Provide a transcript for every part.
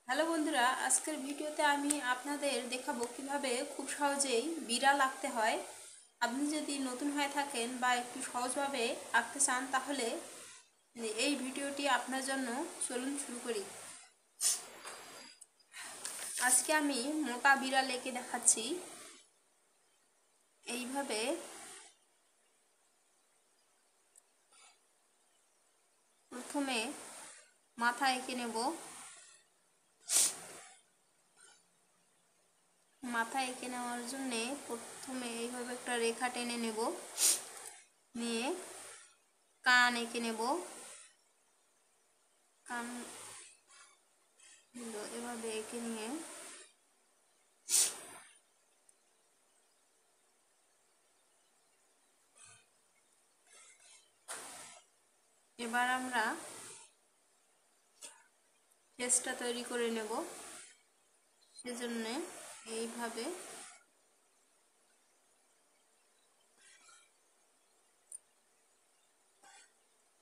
Hello বন্ধুরা, আজকের ভিডিওতে আমি আপনাদের দেখাবো কিভাবে খুব সহজেই বিড়াল আঁকতে হয়। আপনি যদি নতুন হয়ে থাকেন বা একটু সহজভাবে আঁকতে চান তাহলে এই ভিডিওটি আপনার জন্য। চলুন শুরু করি। আজকে আমি মোটা বিড়াল এঁকে দেখাচ্ছি। এইভাবে প্রথমে মাথা এঁকে নেব। মাথা এঁকে নেওয়ার জন্য প্রথমে এইভাবে একটা রেখা টেনে নেব, নিয়ে কান এঁকে নেব। কান এভাবে এঁকে নিয়ে এবার আমরা ফেসটা তৈরি করে নেব। সেজন্য এইভাবে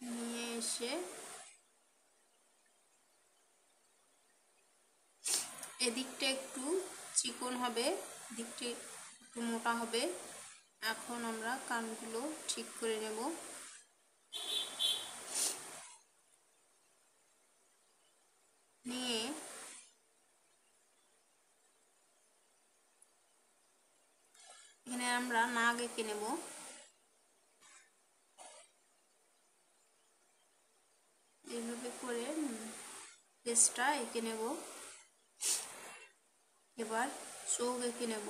নিয়ে এসে এদিকটা একটু চিকন হবে, দিকটা একটু মোটা হবে। এখন আমরা কানগুলো ঠিক করে নেব। নিয়ে এখানে আমরা নাক এঁকে নেব। এইভাবে করে ফেসটা এঁকে নেব। এবার চোখ এঁকে নেব।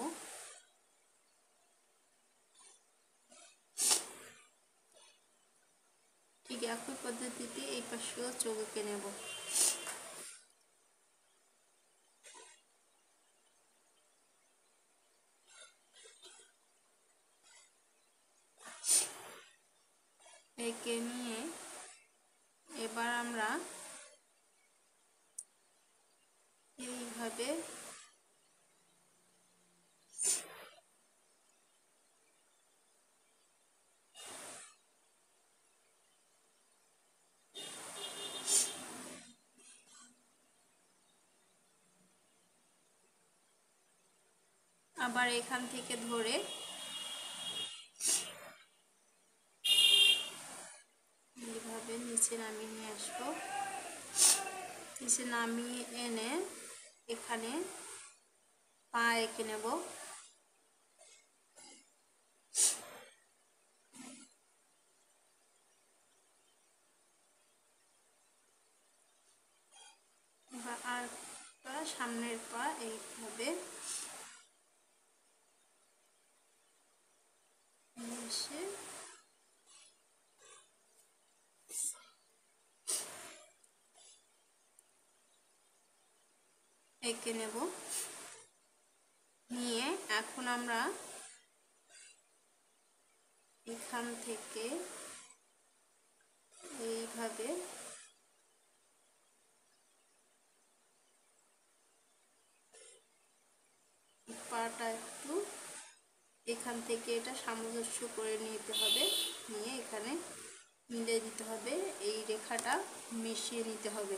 ঠিক একই পদ্ধতিতে এই পাশেও চোখ এঁকে নেব। এঁকে নিয়ে এবার আমরা এইভাবে আবার এখান থেকে ধরে এইভাবে নিচে নামিয়ে নিয়ে আসবো। নিচে নামিয়ে এনে এখানে পা এঁকে নেব। আর সামনের পা এইভাবে এসে এঁকে নেব। নিয়ে এখন আমরা এখান থেকে এইভাবে পাটা একটু এখান থেকে এটা সামঞ্জস্য করে নিতে হবে। নিয়ে এখানে মিলে দিতে হবে, এই রেখাটা মিশিয়ে নিতে হবে।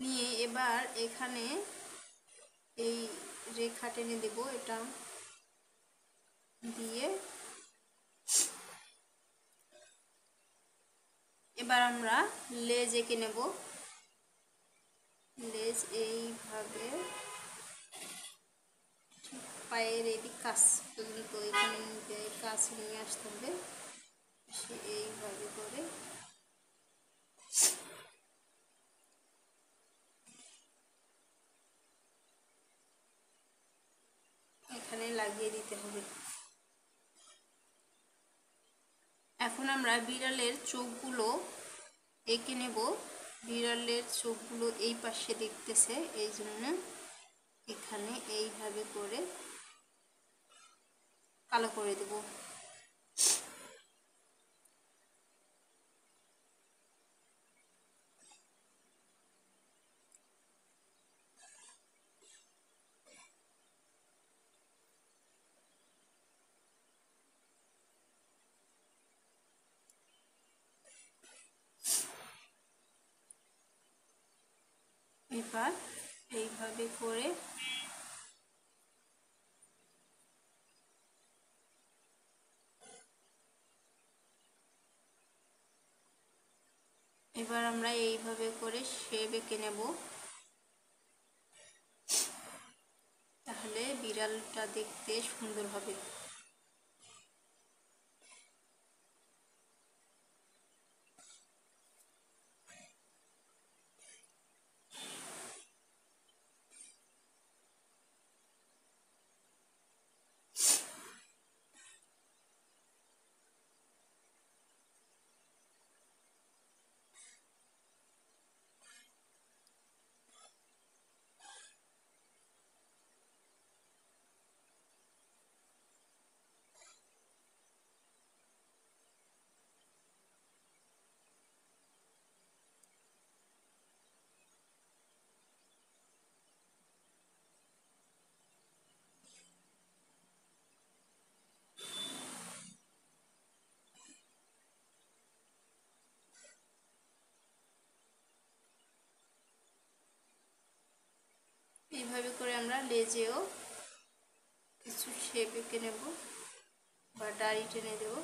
নিয়ে এবার এখানে এই রেখা টেনে দেব, এটা দিয়ে এবার আমরা লেজ এঁকে নেব। লেজ এইভাবে পায়ের এদিক কাছ পর্যন্ত এখানে কাছে নিয়ে আসতে হবে। সে এইভাবে করে এখানে লাগিয়ে দিতে হবে। এখন আমরা বিড়ালের চোখগুলো এঁকে নেব। বিড়ালের চোখগুলো এই পাশে দেখতেছে, এই জন্য এখানে এইভাবে করে কালো করে দেব। এবার এইভাবে করে এবার আমরা এইভাবে করে শেপ এঁকে নেব, তাহলে বিড়ালটা দেখতে সুন্দর হবে। এইভাবে করে আমরা লেজেও কিছু শেপ এঁকে নেব বা দাড়ি টেনে দেব।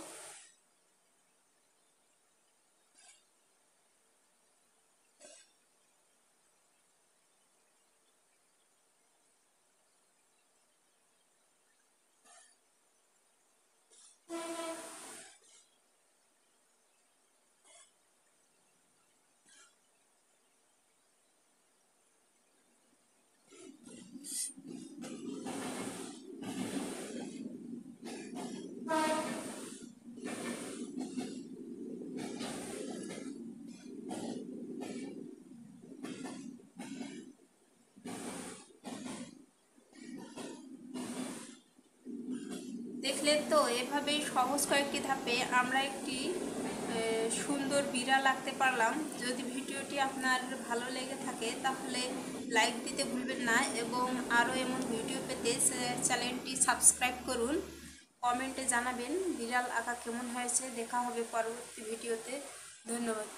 দেখলেন তো, এভাবেই সহজ কয়েকটি ধাপে আমরা একটি সুন্দর বিড়াল আঁকতে পারলাম। যদি ভিডিওটি আপনার ভালো লেগে থাকে তাহলে লাইক দিতে ভুলবেন না, এবং আরও এমন ভিডিও পেতে চ্যানেলটি সাবস্ক্রাইব করুন। কমেন্টে জানাবেন বিড়াল আঁকা কেমন হয়েছে। দেখা হবে পরবর্তী ভিডিওতে। ধন্যবাদ।